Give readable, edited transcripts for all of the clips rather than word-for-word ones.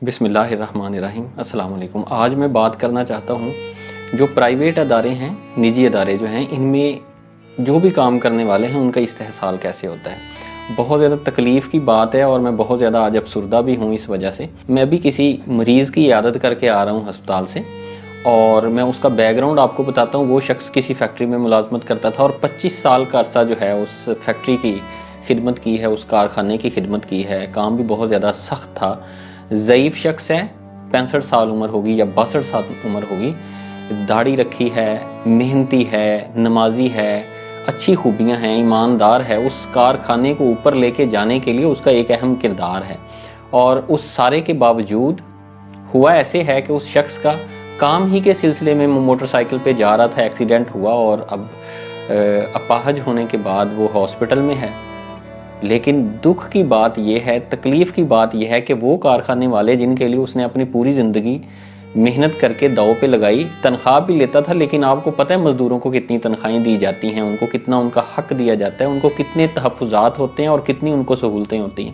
بسم اللہ الرحمن الرحیم۔ السلام علیکم۔ آج میں بات کرنا چاہتا ہوں جو پرائیویٹ ادارے ہیں، نجی ادارے جو ہیں، ان میں جو بھی کام کرنے والے ہیں ان کا استحصال کیسے ہوتا ہے۔ بہت زیادہ تکلیف کی بات ہے اور میں بہت زیادہ آج افسردہ بھی ہوں اس وجہ سے۔ میں ابھی کسی مریض کی عیادت کر کے آ رہا ہوں ہسپتال سے، اور میں اس کا بیک گراؤنڈ آپ کو بتاتا ہوں۔ وہ شخص کسی فیکٹری میں ملازمت کرتا تھا اور 25 سال کا عرصہ جو ہے اس فیکٹری کی خدمت کی ہے، اس کارخانے کی خدمت کی ہے۔ کام بھی بہت زیادہ سخت تھا۔ ضعیف شخص ہے، 65 سال عمر ہوگی یا 62 سال عمر ہوگی، داڑھی رکھی ہے، محنتی ہے، نمازی ہے، اچھی خوبیاں ہیں، ایماندار ہے۔ اس کارخانے کو اوپر لے کے جانے کے لیے اس کا ایک اہم کردار ہے، اور اس سارے کے باوجود ہوا ایسے ہے کہ اس شخص کا کام ہی کے سلسلے میں موٹر سائیکل پہ جا رہا تھا، ایکسیڈنٹ ہوا اور اب اپاہج ہونے کے بعد وہ ہاسپٹل میں ہے۔ لیکن دکھ کی بات یہ ہے، تکلیف کی بات یہ ہے کہ وہ کارخانے والے جن کے لیے اس نے اپنی پوری زندگی محنت کر کے داؤ پہ لگائی، تنخواہ بھی لیتا تھا، لیکن آپ کو پتہ ہے مزدوروں کو کتنی تنخواہیں دی جاتی ہیں، ان کو کتنا ان کا حق دیا جاتا ہے، ان کو کتنے تحفظات ہوتے ہیں اور کتنی ان کو سہولتیں ہوتی ہیں۔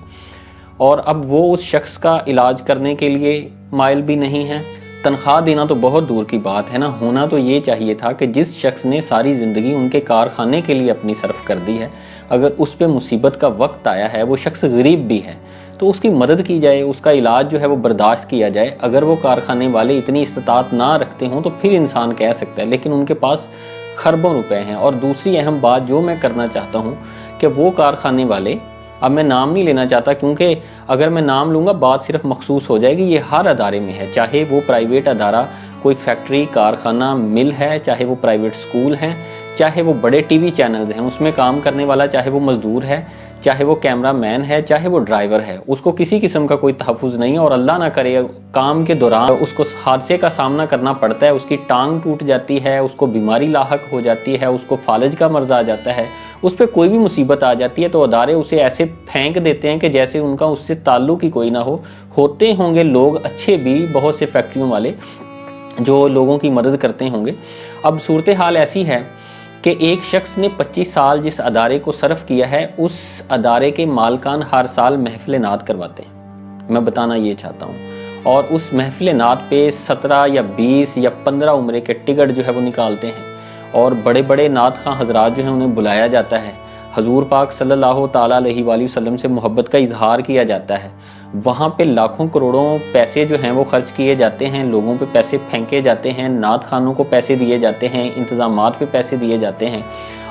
اور اب وہ اس شخص کا علاج کرنے کے لیے مائل بھی نہیں ہے۔ تنخواہ دینا تو بہت دور کی بات ہے نا، ہونا تو یہ چاہیے تھا کہ جس شخص نے ساری زندگی ان کے کارخانے کے لیے اپنی صرف کر دی ہے، اگر اس پہ مصیبت کا وقت آیا ہے، وہ شخص غریب بھی ہے، تو اس کی مدد کی جائے، اس کا علاج جو ہے وہ برداشت کیا جائے۔ اگر وہ کارخانے والے اتنی استطاعت نہ رکھتے ہوں تو پھر انسان کہہ سکتا ہے، لیکن ان کے پاس خربوں روپے ہیں۔ اور دوسری اہم بات جو میں کرنا چاہتا ہوں کہ وہ کارخانے والے، اب میں نام نہیں لینا چاہتا کیونکہ اگر میں نام لوں گا بات صرف مخصوص ہو جائے گی، یہ ہر ادارے میں ہے، چاہے وہ پرائیویٹ ادارہ کوئی فیکٹری، کارخانہ، مل ہے، چاہے وہ پرائیویٹ سکول ہیں، چاہے وہ بڑے ٹی وی چینلز ہیں، اس میں کام کرنے والا چاہے وہ مزدور ہے، چاہے وہ کیمرہ مین ہے، چاہے وہ ڈرائیور ہے، اس کو کسی قسم کا کوئی تحفظ نہیں ہے، اور اللہ نہ کرے کام کے دوران اس کو حادثے کا سامنا کرنا پڑتا ہے، اس کی ٹانگ ٹوٹ جاتی ہے، اس کو بیماری لاحق ہو جاتی ہے، اس کو فالج کا مرض آ جاتا ہے، اس پہ کوئی بھی مصیبت آ جاتی ہے، تو ادارے اسے ایسے پھینک دیتے ہیں کہ جیسے ان کا اس سے تعلق ہی کوئی نہ ہو۔ ہوتے ہوں گے لوگ اچھے بھی، بہت سے فیکٹریوں والے جو لوگوں کی مدد کرتے ہوں گے۔ اب صورتحال ایسی ہے کہ ایک شخص نے 25 سال جس ادارے کو صرف کیا ہے، اس ادارے کے مالکان ہر سال محفل نعت کرواتے ہیں، میں بتانا یہ چاہتا ہوں، اور اس محفل نعت پہ 17 یا 20 یا 15 عمرے کے ٹکٹ جو ہے وہ نکالتے ہیں، اور بڑے بڑے نعت خواں حضرات جو ہیں انہیں بلایا جاتا ہے، حضور پاک صلی اللہ تعالیٰ علیہ وآلہ وسلم سے محبت کا اظہار کیا جاتا ہے، وہاں پہ لاکھوں کروڑوں پیسے جو ہیں وہ خرچ کیے جاتے ہیں، لوگوں پہ پیسے پھینکے جاتے ہیں، نعت خانوں کو پیسے دیے جاتے ہیں، انتظامات پہ پیسے دیے جاتے ہیں،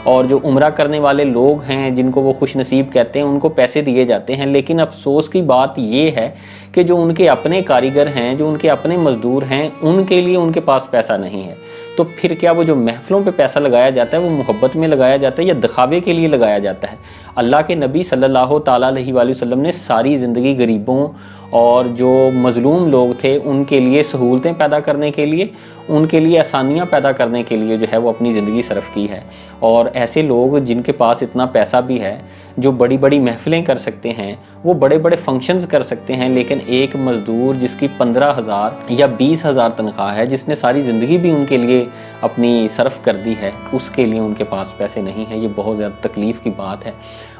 اور جو عمرہ کرنے والے لوگ ہیں جن کو وہ خوش نصیب کہتے ہیں ان کو پیسے دیے جاتے ہیں۔ لیکن افسوس کی بات یہ ہے کہ جو ان کے اپنے کاریگر ہیں، جو ان کے اپنے مزدور ہیں، ان کے لیے ان کے پاس پیسہ نہیں ہے۔ تو پھر کیا وہ جو محفلوں پہ پیسہ لگایا جاتا ہے وہ محبت میں لگایا جاتا ہے یا دکھاوے کے لیے لگایا جاتا ہے؟ اللہ کے نبی صلی اللہ تعالیٰ علیہ وآلہ وسلم نے ساری زندگی غریبوں اور جو مظلوم لوگ تھے ان کے لیے سہولتیں پیدا کرنے کے لیے، ان کے لیے آسانیاں پیدا کرنے کے لیے جو ہے وہ اپنی زندگی صرف کی ہے۔ اور ایسے لوگ جن کے پاس اتنا پیسہ بھی ہے، جو بڑی بڑی محفلیں کر سکتے ہیں، وہ بڑے بڑے فنکشنز کر سکتے ہیں، لیکن ایک مزدور جس کی 15,000 یا 20,000 تنخواہ ہے، جس نے ساری زندگی بھی ان کے لیے اپنی صرف کر دی ہے، اس کے لیے ان کے پاس پیسے نہیں ہیں۔ یہ بہت زیادہ تکلیف کی بات ہے،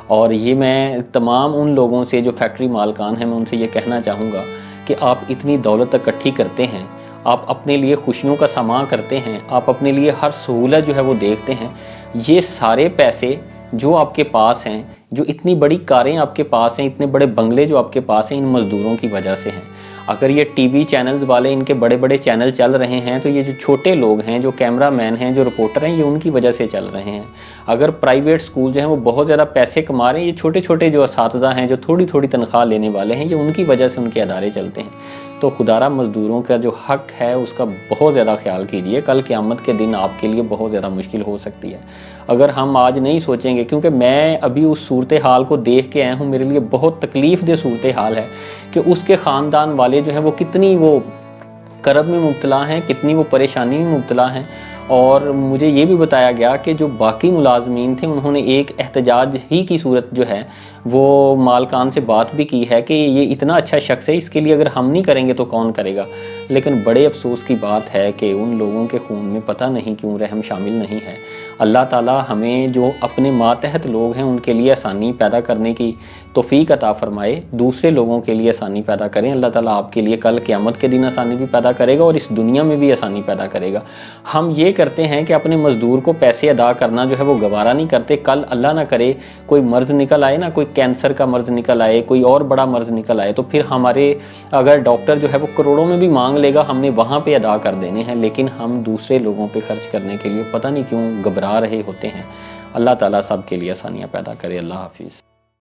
اور یہ میں تمام ان لوگوں سے جو فیکٹری مالکان ہیں، میں ان سے یہ کہنا چاہوں گا کہ آپ اتنی دولت اکٹھی کرتے ہیں، آپ اپنے لیے خوشیوں کا سامان کرتے ہیں، آپ اپنے لیے ہر سہولت جو ہے وہ دیکھتے ہیں، یہ سارے پیسے جو آپ کے پاس ہیں، جو اتنی بڑی کاریں آپ کے پاس ہیں، اتنے بڑے بنگلے جو آپ کے پاس ہیں، ان مزدوروں کی وجہ سے ہیں۔ اگر یہ ٹی وی چینلز والے، ان کے بڑے بڑے چینل چل رہے ہیں، تو یہ جو چھوٹے لوگ ہیں، جو کیمرہ مین ہیں، جو رپورٹر ہیں، یہ ان کی وجہ سے چل رہے ہیں۔ اگر پرائیویٹ سکول جو ہیں وہ بہت زیادہ پیسے کما رہے ہیں، یہ چھوٹے چھوٹے جو اساتذہ ہیں، جو تھوڑی تھوڑی تنخواہ لینے والے ہیں، یہ ان کی وجہ سے ان کے ادارے چلتے ہیں۔ تو خدارہ مزدوروں کا جو حق ہے اس کا بہت زیادہ خیال کیجئے، کل قیامت کے دن آپ کے لیے بہت زیادہ مشکل ہو سکتی ہے اگر ہم آج نہیں سوچیں گے، کیونکہ میں ابھی اس صورتحال کو دیکھ کے آیا ہوں، میرے لیے بہت تکلیف دہ صورتحال ہے کہ اس کے خاندان والے جو ہیں وہ کتنی وہ کرب میں مبتلا ہیں، کتنی وہ پریشانی میں مبتلا ہیں۔ اور مجھے یہ بھی بتایا گیا کہ جو باقی ملازمین تھے انہوں نے ایک احتجاج ہی کی صورت جو ہے وہ مالکان سے بات بھی کی ہے کہ یہ اتنا اچھا شخص ہے، اس کے لیے اگر ہم نہیں کریں گے تو کون کرے گا۔ لیکن بڑے افسوس کی بات ہے کہ ان لوگوں کے خون میں پتہ نہیں کیوں رحم شامل نہیں ہے۔ اللہ تعالی ہمیں جو اپنے ماتحت لوگ ہیں ان کے لیے آسانی پیدا کرنے کی توفیق عطا فرمائے، دوسرے لوگوں کے لیے آسانی پیدا کریں۔ اللہ تعالیٰ آپ کے لیے کل قیامت کے دن آسانی بھی پیدا کرے گا اور اس دنیا میں بھی آسانی پیدا کرے گا۔ ہم یہ کرتے ہیں کہ اپنے مزدور کو پیسے ادا کرنا جو ہے وہ گوارا نہیں کرتے، کل اللہ نہ کرے کوئی مرض نکل آئے نا، کوئی کینسر کا مرض نکل آئے، کوئی اور بڑا مرض نکل آئے، تو پھر ہمارے اگر ڈاکٹر جو ہے وہ کروڑوں میں بھی مانگ لے گا، ہم نے وہاں پہ ادا کر دینے ہیں، لیکن ہم دوسرے لوگوں پہ خرچ کرنے کے لیے پتہ نہیں کیوں گھبرا رہے ہوتے ہیں۔ اللہ تعالیٰ سب کے لیے آسانیاں پیدا کرے۔ اللہ حافظ۔